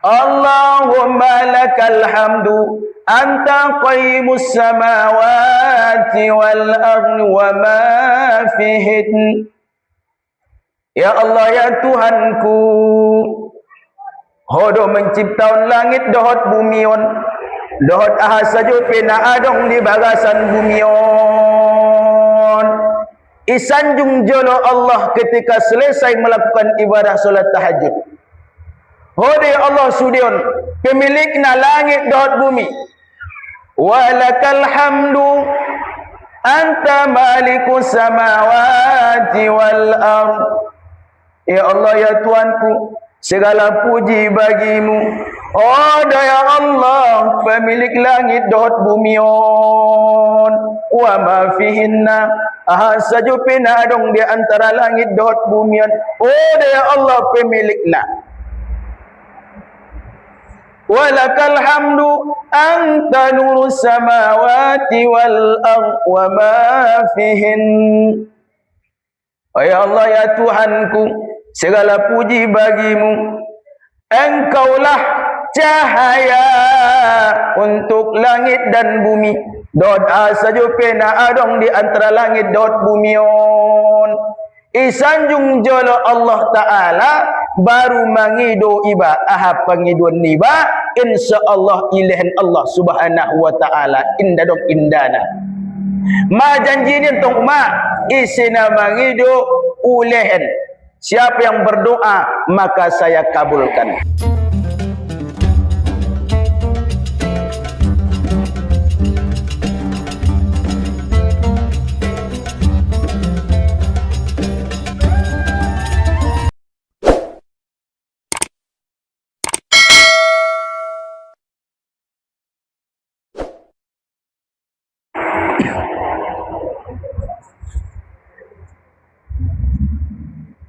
Allahumma lakal hamdu anta qayyimus samawati wal ardi wa ma fihin. Ya Allah, ya Tuhanku, hodo menciptakan langit dohot bumion, dohot ahas saja pena adong di bagasan bumion. Isanjung jolo Allah ketika selesai melakukan ibadah solat tahajud. Hodo ya Allah sudion, pemilikna langit dohot bumi. Walakal hamdu anta malikus samawati wal ard. Ya Allah, ya Tuhanku, segala puji bagimu. Oh ya Allah, pemilik langit dohot bumion, wa ma fihinna, saja pena adong di antara langit dohot bumion. Oh ya Allah, pemilikna. Walakal hamdu anta nurus samawati wal ard wa ma fihin. Oh ya Allah, ya Tuhanku, segala puji bagimu. Engkaulah cahaya untuk langit dan bumi. Doa saja pena adong di antara langit dot bumion. Isanjung jolo Allah Ta'ala baru mangido iba pangidon niba. InsyaAllah ilahan Allah Subhanahu wa Ta'ala indadong indana. Ma janjinin tong ma isina mangido ulehen. Siapa yang berdoa maka saya kabulkan.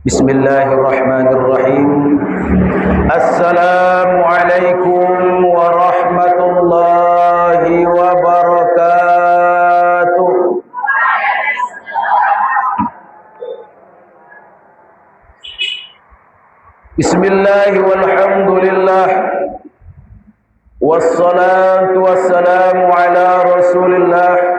Bismillahirrahmanirrahim. Assalamualaikum warahmatullahi wabarakatuh. Bismillahirrahmanirrahim. Walhamdulillah. Wassalatu wassalamu ala Rasulillah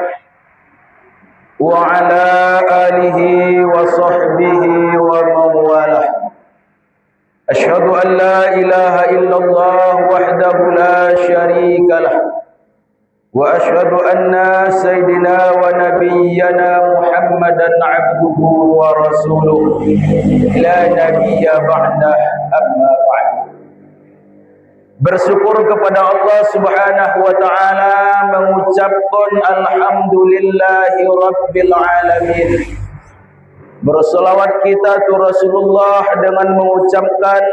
wa ala alihi wa sahbihi wa mawalah. Asyhadu an la ilaha illallah wahdahu la syarika lah wa asyhadu anna sayyidina wa nabiyyana Muhammadan abduhu wa rasuluh la nabiyya ba'dah amma ba'd. Bersyukur kepada Allah Subhanahu wa Ta'ala, mengucapkan alhamdulillahi rabbil alamin. Berselawat kita tu Rasulullah dengan mengucapkan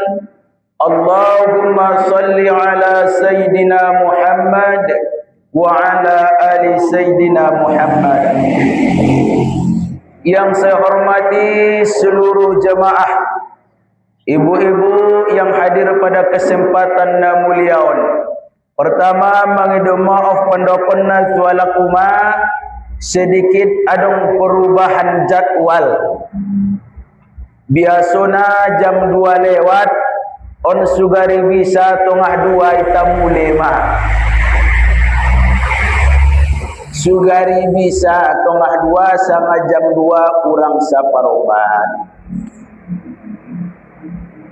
Allahumma salli ala Sayyidina Muhammad wa ala ali Sayyidina Muhammad. Yang saya hormati seluruh jemaah, ibu-ibu yang hadir pada kesempatan muliaon. Pertama, mengido maaf pendokonna tualakuma sedikit adong perubahan jadwal. Biasona jam 2 lewat, on sugari bisa tengah 2 itamu 5. Sugari bisa tengah 2 sama jam 2 kurang saparoban.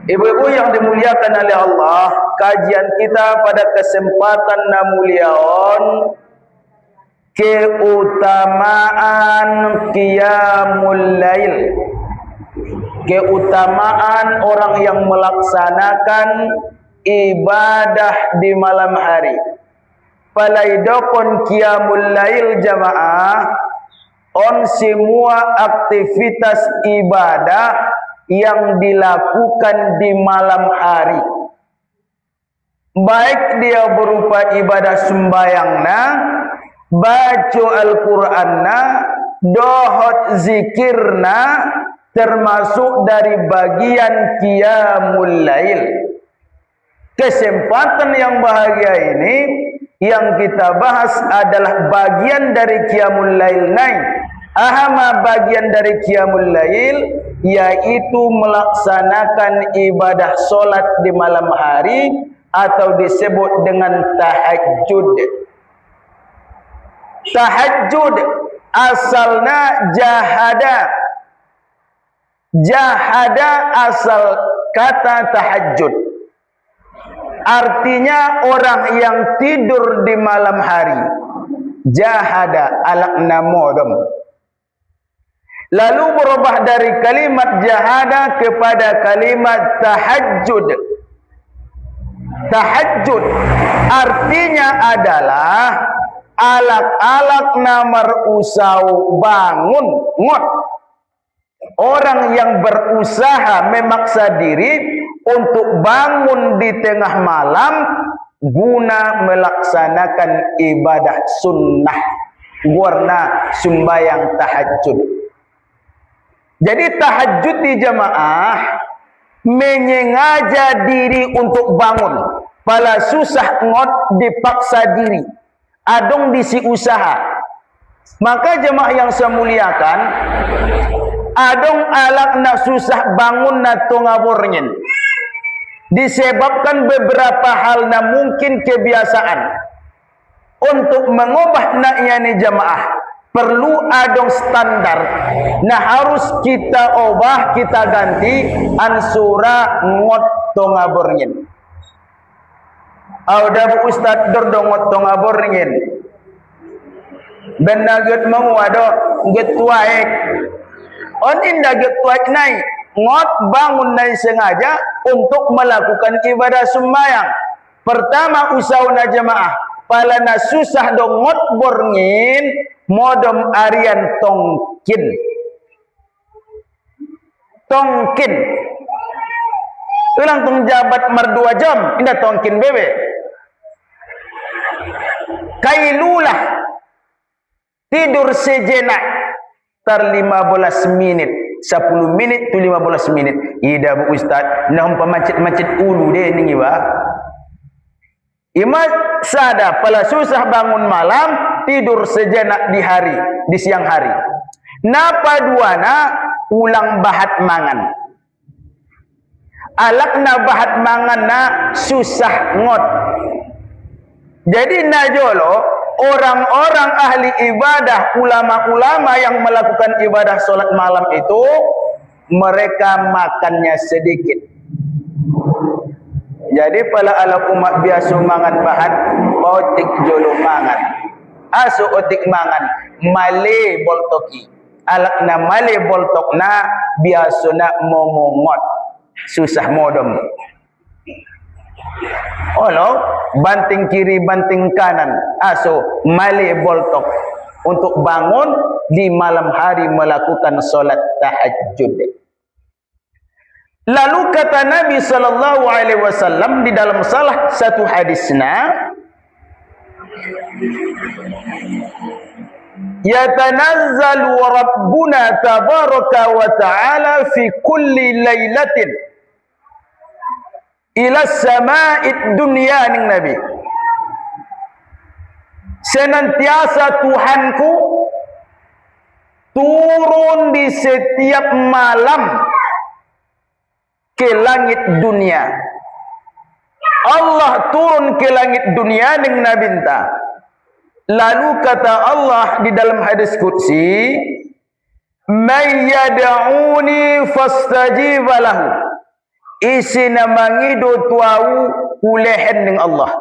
Ibu-ibu yang dimuliakan oleh Allah, kajian kita pada kesempatan namuliaon keutamaan qiyamul lail. Keutamaan orang yang melaksanakan ibadah di malam hari. Palaidokon qiyamul lail jamaah on semua aktivitas ibadah yang dilakukan di malam hari, baik dia berupa ibadah sembayangna, baca Al-Qur'anna, dohot zikirna, termasuk dari bagian qiyamul lail. Kesempatan yang bahagia ini yang kita bahas adalah bagian dari qiyamul lail naik. Ahama bagian dari qiyamul lail yaitu melaksanakan ibadah solat di malam hari atau disebut dengan tahajud. Tahajud asalnya jahada. Jahada asal kata tahajud. Artinya orang yang tidur di malam hari. Jahada alakna modom. Lalu berubah dari kalimat jahada kepada kalimat tahajud. Tahajud artinya adalah alak-alak namar usau bangun ngot. Orang yang berusaha memaksa diri untuk bangun di tengah malam guna melaksanakan ibadah sunnah warna sembahyang tahajud. Jadi tahajud di jamaah menyengaja diri untuk bangun. Pala susah ngot dipaksa diri. Adong disi usaha. Maka jemaah yang saya muliakan, adong alak nak susah bangun na tongabornyen. Disebabkan beberapa hal na mungkin kebiasaan. Untuk mengubah naknya ni jemaah, perlu adong standar. Nah harus kita ubah, kita ganti ansura ngot tongabornyen. Auda bu ustad dordongot tongabornyen. Benaget mengwado getuaek. On indah getuaek naik. Ngot bangun naik sengaja untuk melakukan ibadah sembahyang. Pertama usahauna jemaah. Pala na susah dong ngot borngin. Modom arian tongkin. Tongkin. Ulang tong jabat merdua jam. Indah tongkin bebe. Kailulah. Tidur sejenak. Tar 15 menit. 10 menit tu 15 menit. Ida bu ustaz. Nah pemacit-macit ulu deh ni ba. Ima sada pala susah bangun malam. Tidur sejenak di hari. Di siang hari. Napa duana ulang bahat mangan. Alakna bahat mangan na susah ngot. Jadi najolo orang-orang ahli ibadah, ulama-ulama yang melakukan ibadah solat malam itu mereka makannya sedikit. Jadi pala ala umat biasa mangan bahat otik jolo mangan. Asu otik mangan male boltoki. Alakna male boltokna biasana momongot. Susah modom. Olo banting kiri banting kanan. Aso male boltok untuk bangun di malam hari melakukan solat tahajud. Lalu kata Nabi sallallahu alaihi wasallam di dalam salah satu hadisnya, yatanazzalu rabbuna tabaraka wa ta'ala fi kulli lailatin ila sama'id dunya ning Nabi. Senantiasa Tuhanku turun di setiap malam ke langit dunia. Allah turun ke langit dunia ning Nabi ta. Lalu kata Allah di dalam hadis qudsi, "May yad'uni fastajib lahu." Isi namangido tuau ulehen ning Allah.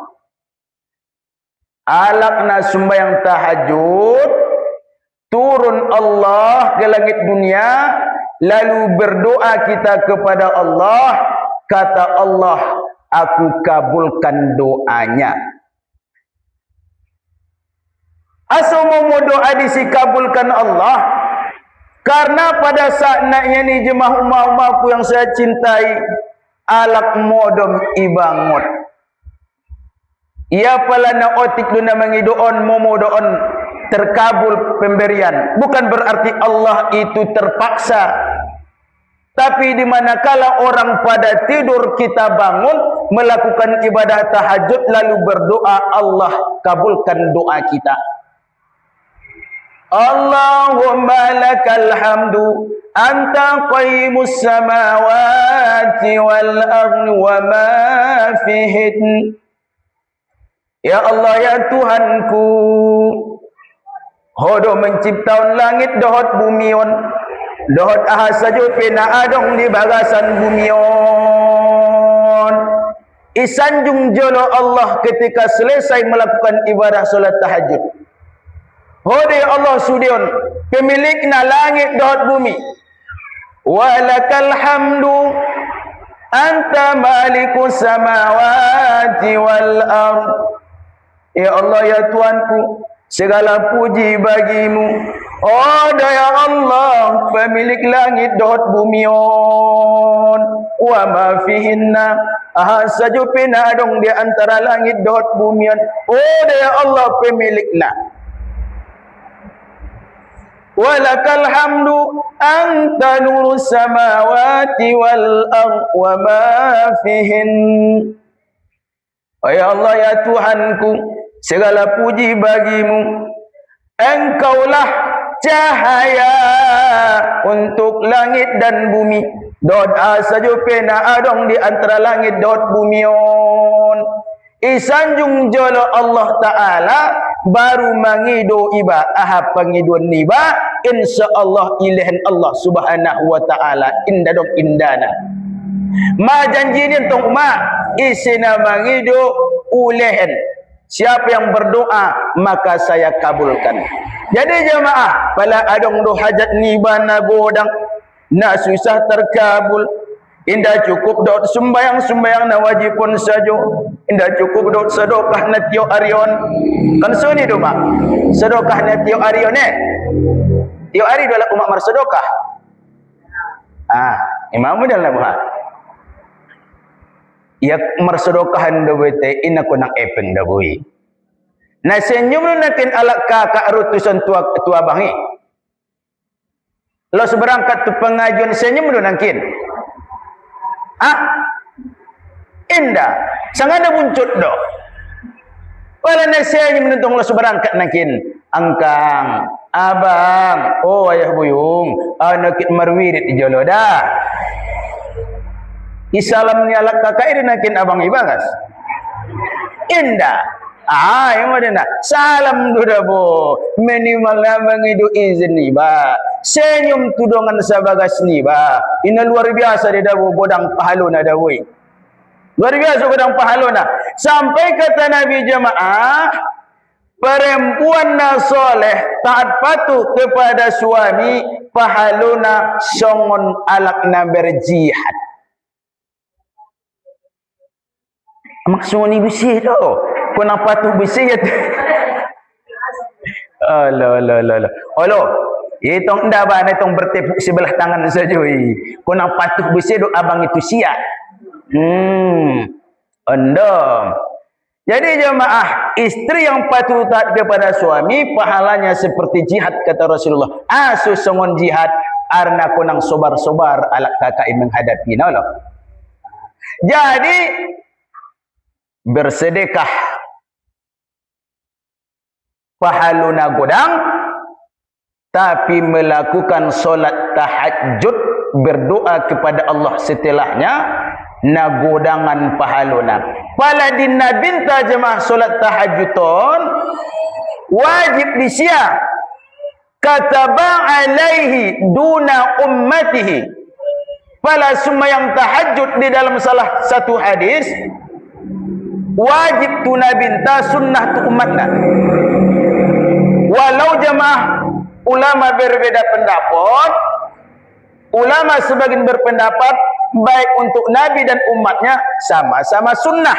Alakna sembahyang tahajud, turun Allah ke langit dunia, lalu berdoa kita kepada Allah, kata Allah, aku kabulkan doanya. Asal mau doa disikabulkan Allah, karena pada saat naknya ni jemaah umat-umatku yang saya cintai, alak modom ibangot. Ia pala na otik lu na mangidoon momodoon terkabul pemberian. Bukan berarti Allah itu terpaksa. Tapi di manakala orang pada tidur kita bangun melakukan ibadah tahajud lalu berdoa, Allah kabulkan doa kita. Allahumma lakal hamdu anta qayyimus samawati wal ardi wa ma fihin. Ya Allah ya Tuhanku, hodo menciptakan langit dohot bumion, dohot ahas saja pena adong di bagasan bumion. Isanjung jolo Allah ketika selesai melakukan ibadah solat tahajud. Hodo ya Allah sudion, pemilikna langit dohot bumi. Walakal hamdu anta malikus samawati wal ard. Ya Allah ya Tuhanku, segala puji bagimu. Oh ya Allah, pemilik langit dohot bumion, wa ma fihinna, saja pina adong di antara langit dohot bumion. Oh ya Allah, pemilikna. Walakal hamdu anta nurus samawati wal ard wa ma fihin. Oh ya Allah ya Tuhanku, segala puji bagimu. Engkaulah cahaya untuk langit dan bumi. Doa saja pena adong di antara langit dot bumion. Isanjung jolo Allah Ta'ala baru mangido iba aha pangidon niba, insyaallah ilahan Allah Subhanahu wa Ta'ala indadong indana. Ma janjinin tong ma isina mangido ulehen. Siapa yang berdoa maka saya kabulkan. Jadi jemaah, pala adong do hajat niba na godang na susah terkabul. Indah cukup dot sembayang na wajibun sajo. Indah cukup dot sedekah na tio arion. Kan suni do mak. Sedekah na tio arion Tio ari adalah umat marsedekah. Imamu dalam ha. Ya marsedokahan do bete ina ko nang epen da boy. Na senyum nakin alak kakak rutusan tua bangi. Lo seberangkat tu pengajian senyum do nangkin. Indah. Sangada buncut do. Wala na senyum nutong lo seberangkat nangkin. Angkang, abang, oh ayah buyung, nakit marwirit jolo dah. Isalam ni alak kakak ini nakin abang ibagas. Indah. Yang mana nak? Salam tu dah bo. Minimal abang itu izin ni ba. Senyum tudongan sabagas ni ba. Ina luar biasa dia dah bo godang pahala na dah boy. Luar biasa godang pahala na. Sampai kata Nabi jemaah, perempuan na soleh taat patuh kepada suami pahaluna songon alak na berjihad. Maksudnya ni besi tu. Kau nak patuh besi ya tu. Allah. Itong ndaba na itong bertepuk sebelah tangan saja. Kau nak patuh besi tu abang itu siap. Endam. Jadi jemaah, istri yang patuh taat kepada suami pahalanya seperti jihad kata Rasulullah. Asu songon jihad arna kunang sobar-sobar alak kakak menghadapi Allah. Jadi bersedekah pahaluna godang, tapi melakukan solat tahajud berdoa kepada Allah setelahnya nagodangan pahaluna. Pala dinna binta jemaah solat tahajudon wajib disia kataba alaihi duna ummatihi. Pala sembahyang tahajud di dalam salah satu hadis wajib tuna binta sunnah tu umatna. Walau jemaah ulama berbeda pendapat, ulama sebagian berpendapat baik untuk Nabi dan umatnya sama-sama sunnah.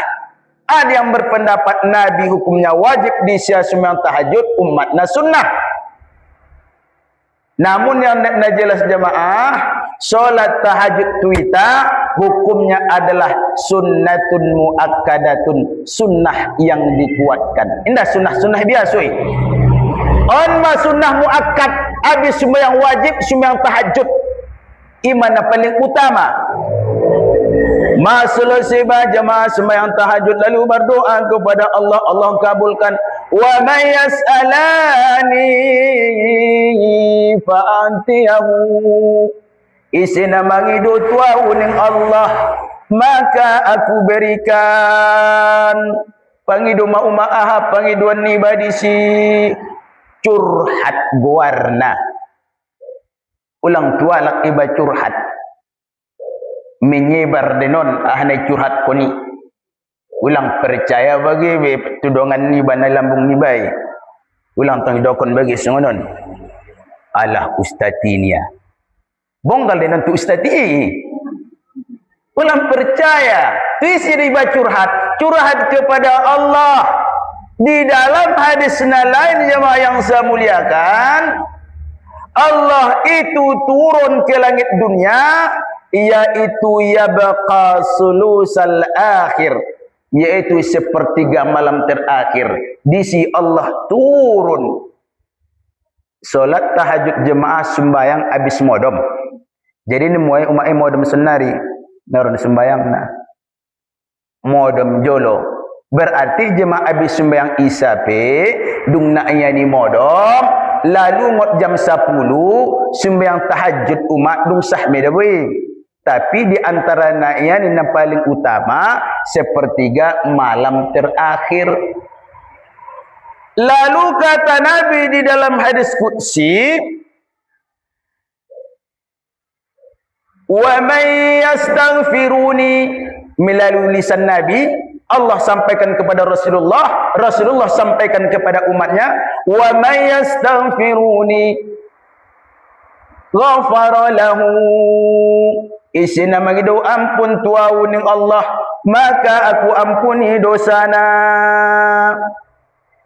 Ada yang berpendapat Nabi hukumnya wajib disia sembahyang tahajud, umatnya sunnah. Namun yang nak jelas jemaah, solat tahajud tuita hukumnya adalah sunnatun muakkadatun, sunnah yang dikuatkan. Indah sunnah biasa. On sunnah muakkad, habis sembahyang wajib, sembahyang tahajud. Iman paling utama. Selesai jemaah sembahyang tahajud lalu berdoa kepada Allah, Allah kabulkan. wa may yas'alani fa antiyahu. Isina mangido tuau ning Allah, maka aku berikan. Pangido maumaah pangiduan ni badisi curhat guarna. Ulang tua lak iba curhat. Menyebar denon ahna curhat koni. Ulang percaya bagi be tudongan ni bana lambung ni bai. Ulang tang dokon bagi sengonon. Alah ustatinia. Bonggal denon tu ustati. Ulang percaya. Tu isi riba curhat. Curhat kepada Allah. Di dalam hadis lain jemaah yang saya muliakan, Allah itu turun ke langit dunia, yaitu yabqa sulusal akhir, yaitu sepertiga malam terakhir. Di si Allah turun. Solat tahajud jemaah sembayang habis modom. Jadi ni muai umat modom senari. Narun sembayang na modom jolo, berarti jemaah habis sembayang isya pe dung nak yani modom, lalu ngot jam 10 sembayang tahajud umat dung sah me dewe. Tapi di antara naknya yang paling utama sepertiga malam terakhir. Lalu kata Nabi di dalam hadis qudsi, wa may yastaghfiruni, melalui lisan Nabi Allah sampaikan kepada Rasulullah, Rasulullah sampaikan kepada umatnya, wa may yastaghfiruni ghafara lahu, isina magido ampun tuau ning Allah, maka aku ampuni dosana.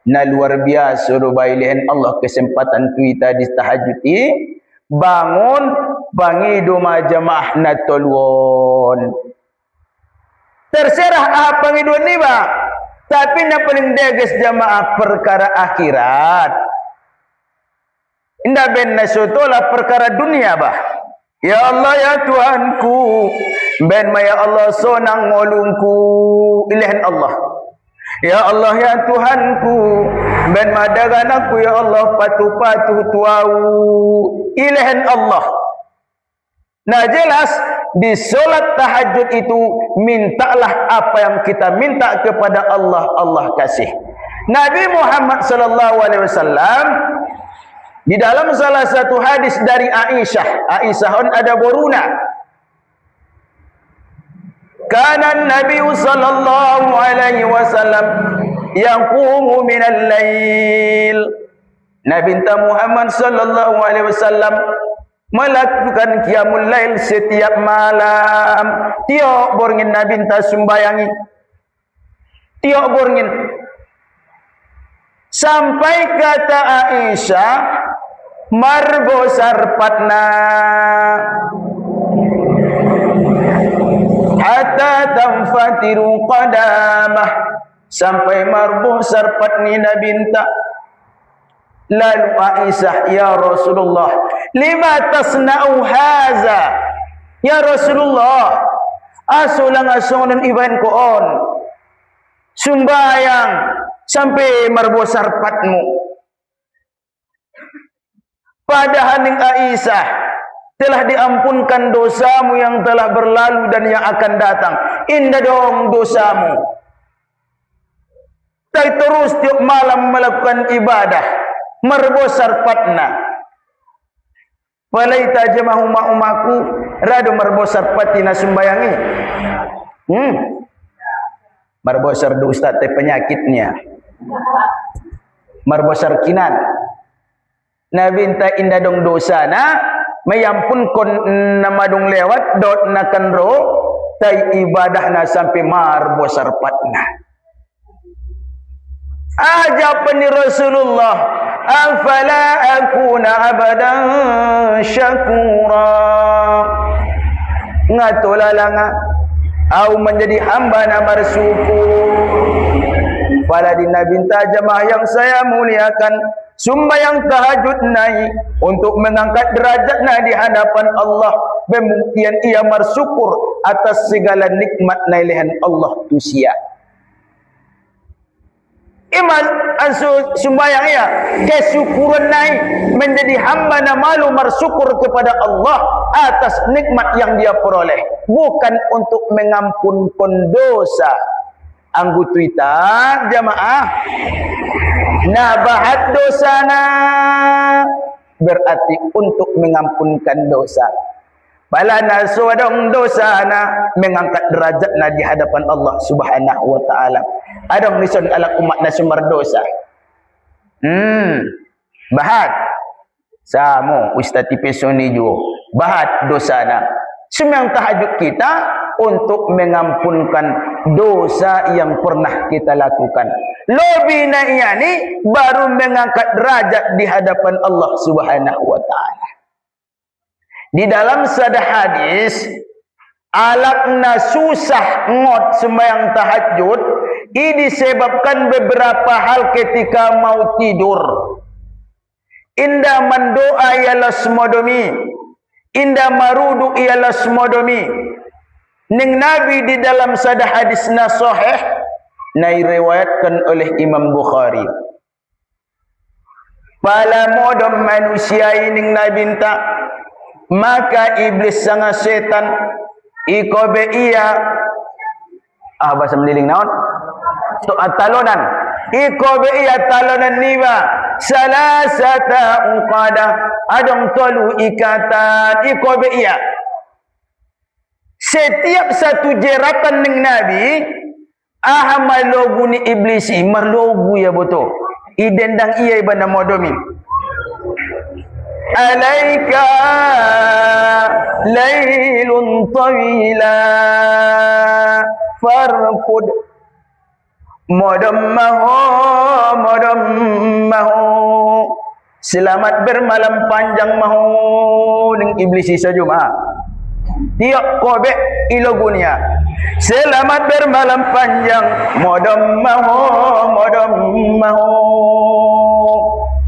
Na luar biasa rubailen Allah kesempatan tuita di tahajuti bangun bangido majamaah na tolwon. Terserah apa ngidun ni ba, tapi na paling deges jamaah perkara akhirat. Indah ben nasyutola perkara dunia bah. Ya Allah ya Tuhanku, ben maya Allah sonang ngolungku ilahan Allah. Ya Allah ya Tuhanku, ben madagan aku ya Allah patuh-patuh tuau ilahan Allah. Nah jelas di solat tahajud itu mintalah apa yang kita minta kepada Allah, Allah kasih. Nabi Muhammad sallallahu alaihi wasallam di dalam salah satu hadis dari Aisyah ada boruna. Kana Nabi sallallahu alaihi wasallam yaqumu minal lail. Nabi Muhammad sallallahu alaihi wasallam melakukan qiyamul lail setiap malam. Tiok borngin Nabi sembayangi. Tiok borngin. Sampai kata Aisyah, margo sarpatna hatta tamfatiru qadamah, sampai marbuh sarpat ni Nabi minta. Lalu Aisyah, ya Rasulullah, lima tasna'u haza, ya Rasulullah, asulang asunan iban koon sumbayang sampai marbuh sarpatmu. Padahal ning Aisyah telah diampunkan dosamu yang telah berlalu dan yang akan datang. Indah dong dosamu. Tai terus tiap malam melakukan ibadah, merbosar patna. Walaita jemaah umaku rado merbosar patina sumbayangi. Merbosar do ustaz teh penyakitnya. Merbosar kinan. Nabi inta indah dong dosana, mayampun kon namadong lewat dot nakan ro tay ibadah na sampai marbosar patna. Ajaban ni Rasulullah, afala akuna abadan syakura, ngatolalanga au menjadi hamba na bersyukur. Pada di Nabi jamaah yang saya muliakan, sumbayang tahajud naik untuk mengangkat derajatnya di hadapan Allah, pembuktian ia bersyukur atas segala nikmat nailahan Allah tu sia. Iman ansu sembahyang ia kesyukuran naik menjadi hamba na malu bersyukur kepada Allah atas nikmat yang dia peroleh, bukan untuk mengampunkan dosa. Anggu tuita jamaah nabahat dosana berarti untuk mengampunkan dosa. Balana suadong dosana mengangkat derajatna di hadapan Allah Subhanahu wa taala. Adong lison ala umat na sumber dosa. Bahat samo Ustaz Tipesoni juga. Bahat dosana. Semang tahajud kita untuk mengampunkan dosa yang pernah kita lakukan. Lebih na ini baru mengangkat derajat di hadapan Allah Subhanahu wa taala. Di dalam sada hadis, alakna susah ngot sembahyang tahajud, ini disebabkan beberapa hal ketika mau tidur. Indah mendoa ialah semodomi, indah marudu ialah semodomi. Ning Nabi di dalam sada hadis na sahih, na diriwayatkan oleh Imam Bukhari. Pala modom manusia ini Nabi minta, maka iblis sangat setan ikobe iya bahasa meniling naon to talonan ikobe iya talonan niba salasata uqada adong tolu ikatan ikobe iya setiap satu jeratan ning Nabi malogu ni iblis marlogu ya boto idendang iya ibana modomi alaika lailun tawila farqud modom maho selamat bermalam panjang maho ning iblis sajuma tiap kobe ilogunya selamat bermalam panjang modom maho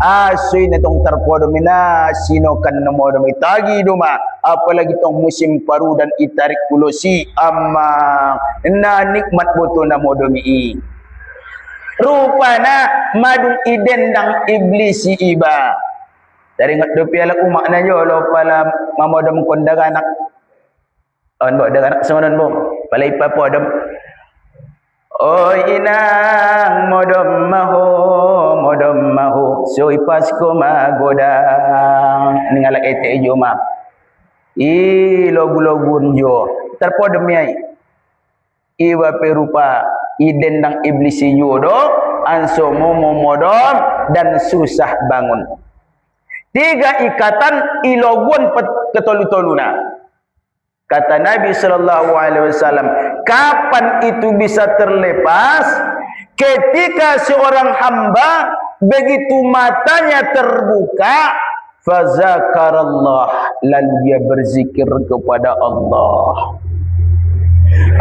asoy na tong terpodomina sinokan na modomi tagi duma apalagi tong musim paru dan itarik kulosi amma na nikmat boto na modomi rupana madung idendang iblisi iba dari ngat do piala umak na yo lo pala mamodom kondaganak on bo daganak sangonon bo palay papodom oh inang modom maho so ipasko magodang ningala ete joma logu-logun jo terpodem yai iwa perupa idendang iblis yodo anso momodom dan susah bangun. 3 ikatan ilogun ketolu-toluna. Kata Nabi SAW, kapan itu bisa terlepas? Ketika seorang hamba begitu matanya terbuka, fazakarallah, lalu dia berzikir kepada Allah.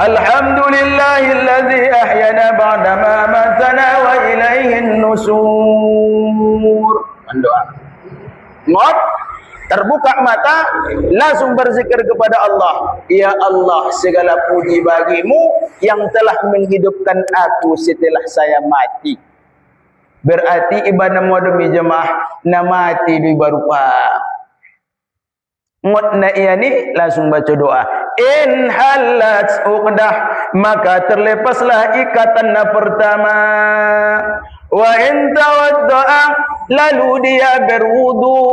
Alhamdulillahilladzi ahyana ba'dama matana wa ilaihin nusur. Doa. Ngot terbuka mata, langsung berzikir kepada Allah. Ya Allah, segala puji bagimu yang telah menghidupkan aku setelah saya mati. Berarti ibadah modemi jemaah na mati di barupa. Ngot na iya ni langsung baca doa. In halat uqdah, maka terlepaslah ikatan na pertama. Wa in tawadda'a, lalu dia berwudu.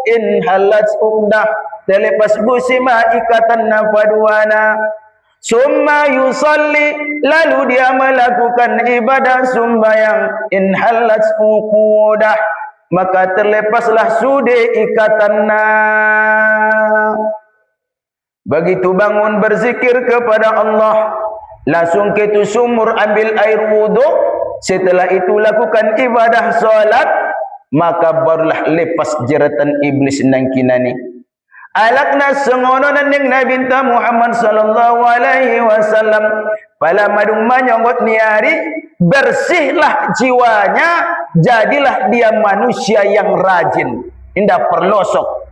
In halat uqdah, terlepas busima ikatan na paduana. Summa yusalli, lalu dia melakukan ibadah sembahyang. In halat uqudah, maka terlepaslah sude ikatanna. Begitu bangun berzikir kepada Allah, langsung ke tu sumur ambil air wudu. Setelah itu lakukan ibadah salat, maka barulah lepas jeratan iblis nang kinani. Alakna sengononan ning Nabi Muhammad sallallahu alaihi wasallam pala madung manyonggot niari, bersihlah jiwanya, jadilah dia manusia yang rajin, indah perlosok.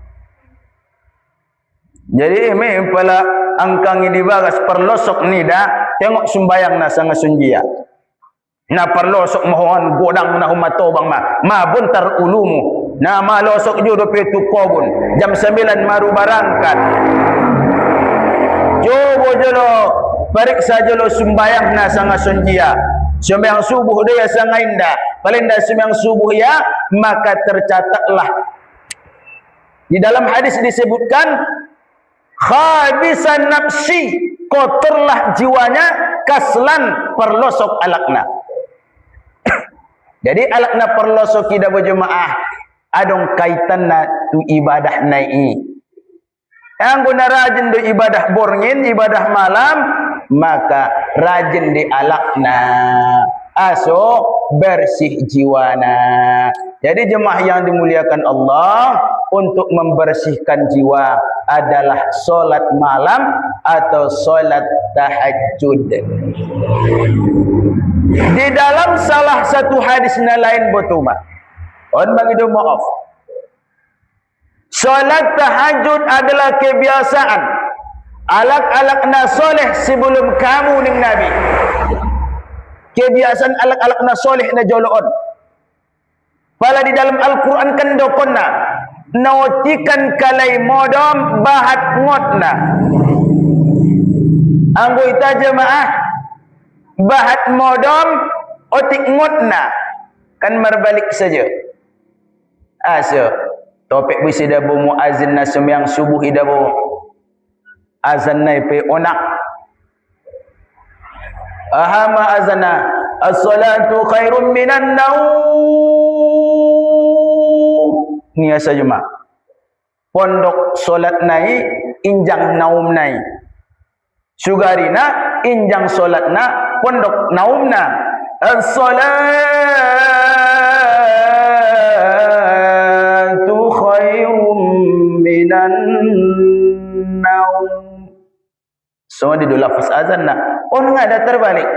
Jadi ini pala angkang ini bagas perlosok ni dah tengok sumbayang nasa ngasunjia. Na perlosok mohon godang na humatobang ma buntar ulumu. Na malosok judo petu kobun. Jam 9 maru barangkat. Jobo jolo periksa jolo sumbayang na sanga sonjia. Sembahyang subuh dia sanga indah. Palinda sembahyang subuh ya, maka tercatatlah. Di dalam hadis disebutkan khabisan nafsi, kotorlah jiwanya, kaslan perlosok alakna. Jadi alakna perlosok kita berjemaah adong kaitan na tu ibadah nai. Yang guna rajin do ibadah borngin, ibadah malam, maka rajin di alakna. Aso bersih jiwana. Jadi jemaah yang dimuliakan Allah, untuk membersihkan jiwa adalah solat malam atau solat tahajud. Di dalam salah satu hadisnya lain botuma, on begitu maaf. Solat tahajud adalah kebiasaan alak-alakna soleh sebelum kamu ning Nabi. Kebiasaan alak-alakna soleh na joloon. Pala di dalam Al-Quran kan dokonna nautikan kalai modom bahat ngotna. Anggo ita jemaah bahat modom otik ngotna kan merbalik saja. Aso topik bisi dabo muazin na sembahyang subuh idabo azan nai pe onak. Ahama azana as-salatu khairum minan naum. Ni saja mak. Pondok solat nai injang naum nai. Sugarina injang solat na pondok naum na. As-salatu khairum minan naum. So di dua lafaz azan na. Oh enggak ada terbalik.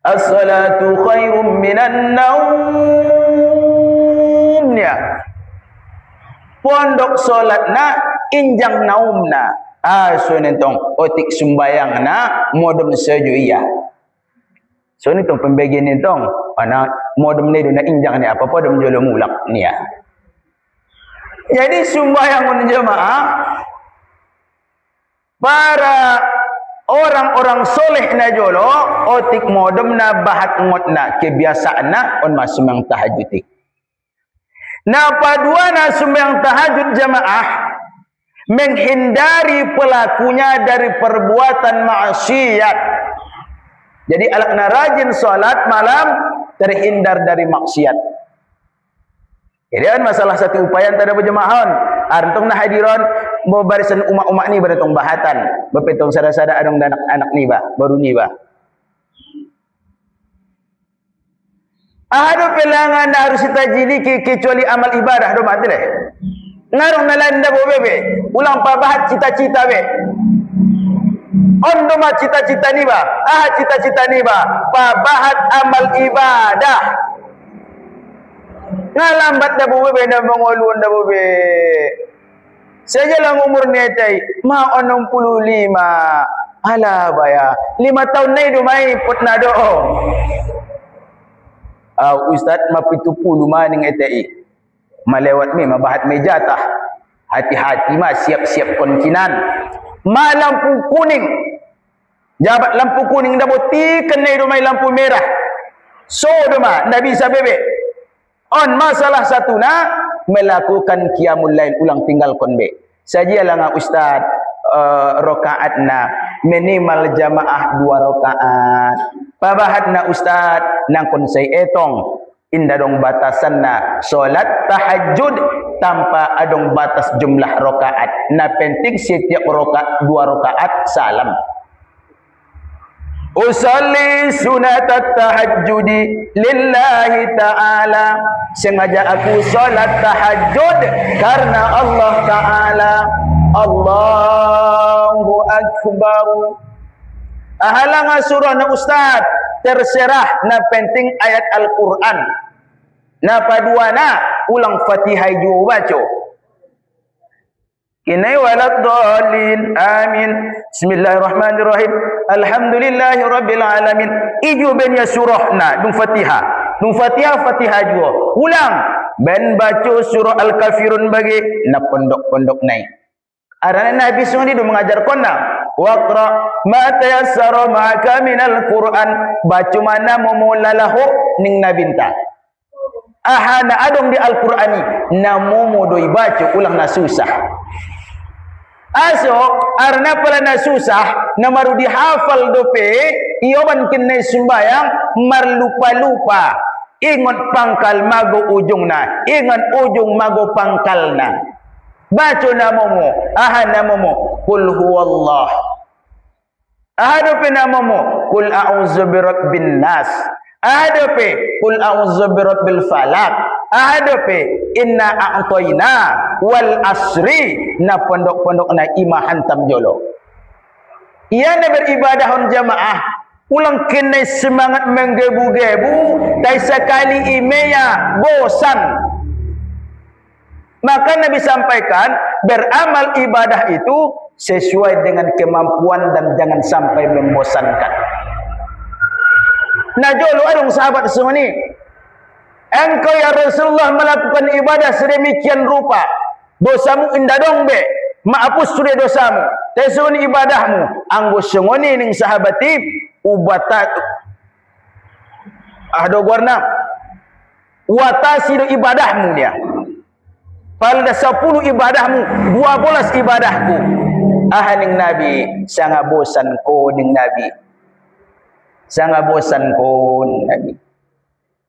As-salatu khairum minan naum ya. Pondok solat na injang naum na. So nentong otik sumbayang na modom seju iya. So nentong pembagian nentong ana modom ni na injang ni apa podom jolo mulak ni ya. Jadi sumbayang jemaah para orang-orang soleh na jolo otik modom na bahat ngot na kebiasaan na on masumang tahajud. Na padua na sumbayang tahajud jemaah menghindari pelakunya dari perbuatan maksiat. Jadi alakna rajin salat malam terhindar dari maksiat. Jadi kan masalah satu upaya antara berjemaahon. Artong na hadiron mau barisan umak-umak ni beratong bahatan. Bepetong sada-sada adong anak-anak ni ba, baru ni ba. Ada pelangan na harus kita jiliki kecuali amal ibadah do mati deh. Ngarong nalanda bo bebe, ulang pabahat cita-cita be. Ondo ma cita-cita ni ba? Cita-cita ni ba? Pabahat amal ibadah. Ngalambat na bo bebe na mangolun na bo be. Saja lang umur netay, ma 65. Ala baya, 5 tahun na dumay put na doong. Ustaz mapitupulu maning etai malewat mi mabahat may jatah hati-hati ma siap-siap konkinan ma lampu kuning jabat lampu kuning daboti kenai rumai lampu merah so doma ndak bisa bebe on masalah satu na melakukan qiyamul lail ulang tinggal kon be sajalah nga ustaz rakaat na minimal jamaah 2 rakaat pabahat na ustaz nang konsay etong inda dong batasan na solat tahajud tanpa adong batas jumlah rakaat na penting setiap rakaat 2 rakaat salam. Usalli sunat tahajudi lillahi ta'ala. Sengaja aku solat tahajud karena Allah ta'ala. Allahu akbar. Ahalang surah na ustaz terserah na penting ayat Al-Quran. Na padua na ulang Fatihah juga baca. Kinai waladdallin. Amin. Bismillahirrahmanirrahim. Alhamdulillahi rabbil alamin. Ijo ben ya surah na dung Fatihah. Dung Fatihah jua. Ulang ben baca surah Al-Kafirun bagi na pondok-pondok naik. Arana Nabi sungguh dia mengajar kona. Waqra ma tayassara ma'aka minal Qur'an. Baca mana memulalahu ning nabinta. Ahana adong di Al-Qur'ani namomo doi baca ulang na susah. Aso arna pala na susah na maru dihafal dope iyoban kinay sumbayang marlupa-lupa. Ingat pangkal mago ujung na. Ingat ujung mago pangkal na. Baca namamu. Aha namamu. Qul huwallah. Aha dope namamu. Qul a'udzu birabbin nas. Aha dope. Qul a'udzu birabbil falak. Aha dope. Inna a'tayna wal asri. Na pondok-pondok na imah hantam jolo. Ia na beribadahon jamaah. Ulang kena semangat menggebu-gebu. Tai sekali imeya bosan. Maka Nabi sampaikan, beramal ibadah itu sesuai dengan kemampuan dan jangan sampai membosankan. Nah jolo adong sahabat semua ni. Engkau ya Rasulullah melakukan ibadah sedemikian rupa. Dosamu indah dong be. Maafus sudah dosamu. Tesun ibadahmu. Anggo sengoni ning sahabati ubatat. Ahdo warna. Watasi do ibadahmu dia. Pada 10 ibadahmu, 12 ibadahku. Ahaning Nabi, sangat bosan ko ning Nabi. Sangat bosan ko ning Nabi.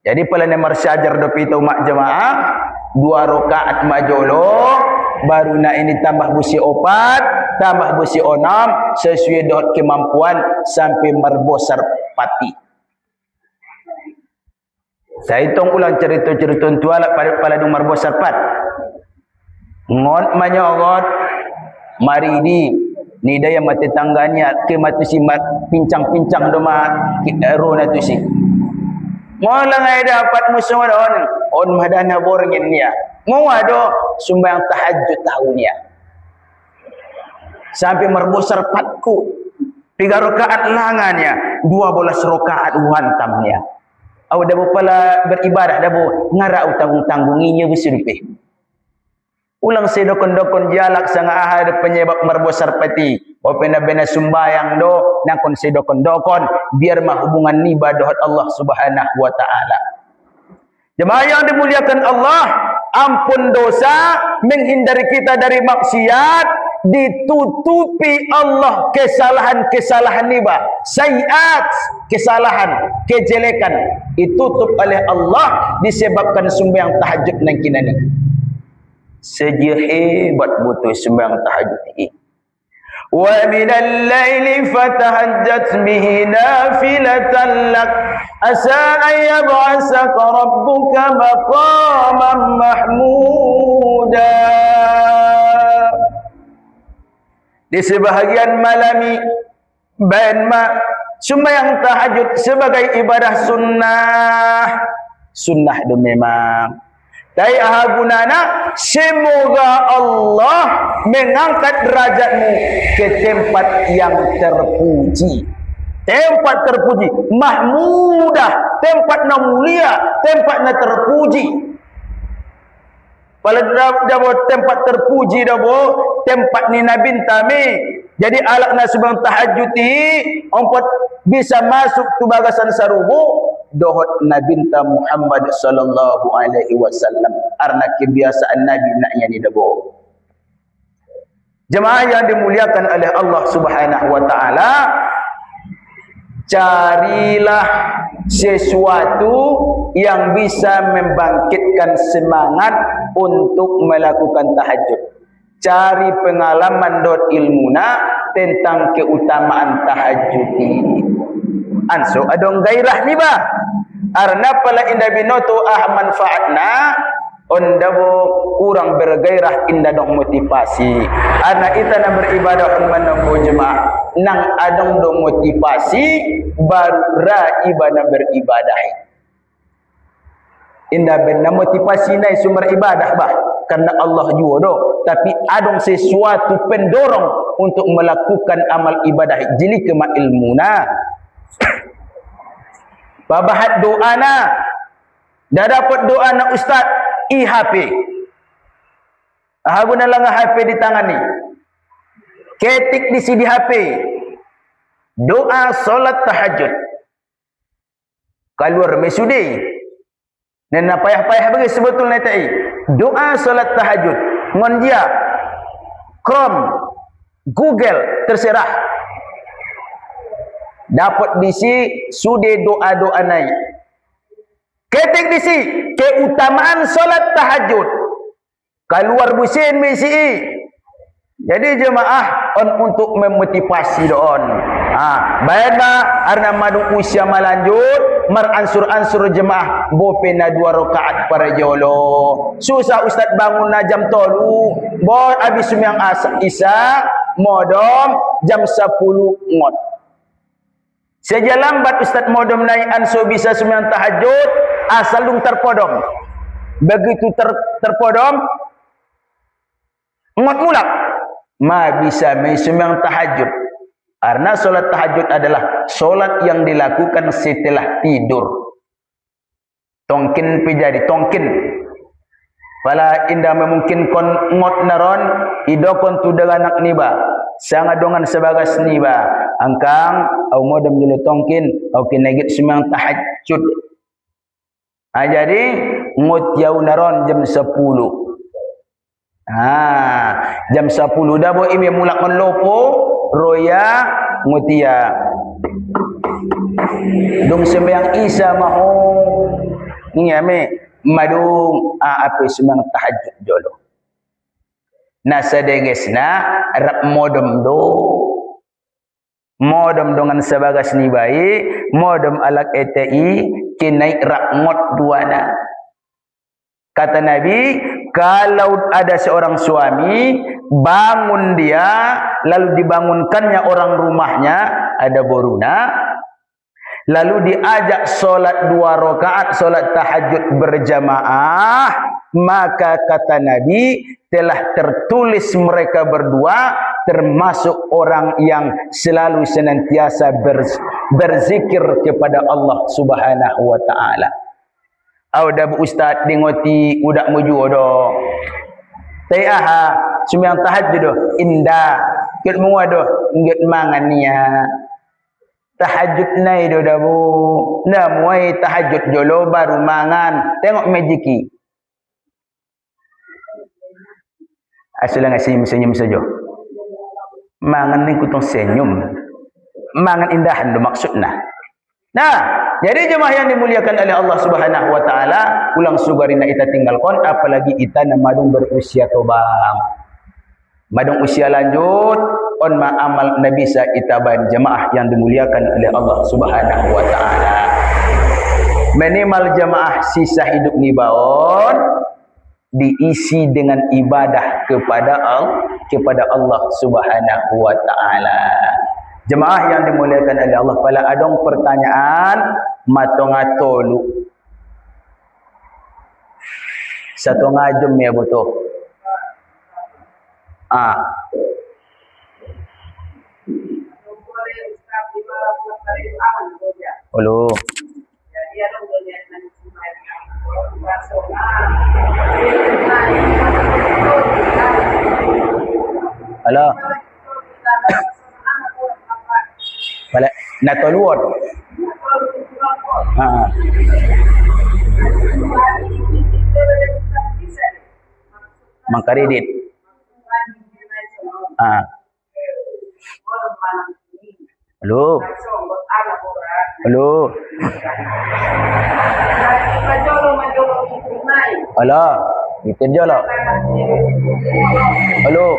Jadi pala nemar syajar do pito mak jemaah, 2 rakaat majolo, baru na ini tambah busi 4, tambah busi 6, sesuai dengan kemampuan sampai merbosar pati. Saya hitung ulang cerita-cerita tuala pada dung merbosar pat. Ngot manyogot mari ni daya mati tangganya ke mati si mat pincang-pincang do ma ro na tu si ngolang ay dapat musuh don on madana borngin niya ngowado sumbayang tahajud tahunnya sampai merbosar patku 3 rakaat langannya 12 rakaat wantamnya aw dabo pala beribadah dabo ngara utang-tanggunginya bisurpe. Ulang sedokon-dokon jalak sanga ahad penyebab merbosar pati. Wapena-bena sumbayang do nakon sedokon-dokon biar mah hubungan ibadah Allah Subhanahu wa taala. Jemaah yang dimuliakan Allah, ampun dosa, menghindari kita dari maksiat, ditutupi Allah kesalahan-kesalahan niba, sayiat, kesalahan, kejelekan, ditutup oleh Allah disebabkan sembahyang tahajud nang kinani. Sejehebat butuh sembahyang tahajud ini. Wa minal laili fatahajjat bihi nafilatan lak asa an yab'asaka rabbuka maqaman mahmuda. Di sebahagian malami bayan sembahyang tahajud sebagai ibadah sunnah do memang. Dari ahagunana semoga Allah mengangkat derajatmu ke tempat yang terpuji. Tempat terpuji, mahmudah, tempat na mulia, tempat na terpuji. Pada tempat terpuji dabo, tempat ni Nabi tami. Jadi alak na sebang tahajudi, empat bisa masuk tu bagasan sarubu. Dohot Nabi Muhammad sallallahu alaihi wasallam arna kebiasaan Nabi naknya ni dabo. Jemaah yang dimuliakan oleh Allah Subhanahu wa taala, carilah sesuatu yang bisa membangkitkan semangat untuk melakukan tahajud. Cari pengalaman dot ilmuna tentang keutamaan tahajud ini. Anso adong gairah ni ba? Arna pala inda binoto manfaatna ondabo kurang bergairah inda dong motivasi. Arna ita na beribadah on manambo jemaah nang adong dong motivasi baru ra ibadah beribadah. indah benar motivasi nai sumber ibadah bah karena Allah juga do, tapi adong sesuatu pendorong untuk melakukan amal ibadah jili kema ilmuna. Babahat doa na dah dapat doa na ustaz HP. Guna lang HP di tangan ni. Ketik di sini HP. Doa solat tahajud. Keluar mesudi. Dan payah-payah bagi sebetulnya tai. Doa solat tahajud. Ngon dia Chrome, Google terserah. Dapat disi sude doa-doa naik. Ketik disi keutamaan solat tahajud. Keluar busin bisi. Jadi jemaah untuk memotivasi doon. Bayarna arna madu usia malanjut meransur-ansur jemaah bopena 2 rakaat para jolo. Susah ustaz bangun na jam 3. Bon habis sembahyang isya modom jam 10 ngot. Saja lambat ustaz modom naik anso bisa sembahyang tahajud asal dung terpodom. Begitu terpodom ngot mulak ma bisa sembahyang tahajud. Karena solat tahajud adalah solat yang dilakukan setelah tidur. Tongkin pijadi tongkin. Pala indah memungkinkan ngot naron idokon tu dengan anak niba. Sangat dongan sebagas niba. Angkang au modem dulu tongkin au kinegit sembahyang tahajud. Jadi ngot yau naron jam 10. Jam 10 dah bo imi mulak menlopo roya mutia dong sembahyang isya maho ngame madung apa sembahyang tahajud jolo nasadegesna rak modem dengan sebagas ni baik modem alak ETI kinai rak ngot duana. Kata Nabi, kalau ada seorang suami bangun dia lalu dibangunkannya orang rumahnya ada boruna lalu diajak solat 2 rakaat solat tahajud berjamaah, maka kata Nabi telah tertulis mereka berdua termasuk orang yang selalu senantiasa berzikir kepada Allah Subhanahu wa taala. Ada bu ustaz dengoti udak muju do. Taiaha sembahyang tahajud do indah. Ket mua do nget mangan nia. Tahajud nai do dah bu. Nda muai tahajud jolo baru mangan. Tengok majiki. Asal senyum saja. Mangan ni kutong senyum. Mangan indahan do maksudna. Nah, jadi jemaah yang dimuliakan oleh Allah Subhanahu wa taala, ulang sugarina kita tinggalkan apalagi kita namadung berusia tobang. Madung usia lanjut on ma amal nabi sa itaban jemaah yang dimuliakan oleh Allah Subhanahu wa taala. Minimal jemaah sisa hidup ni baon diisi dengan ibadah kepada Allah Subhanahu wa taala. Jemaah yang dimuliakan oleh Allah, pala adong pertanyaan matongatolu. Satu ngajum ya betul. Halo. Halo. Balik nak toluan. Mangkaredit. Halo. Halo. Halo. Kita je lah. Halo.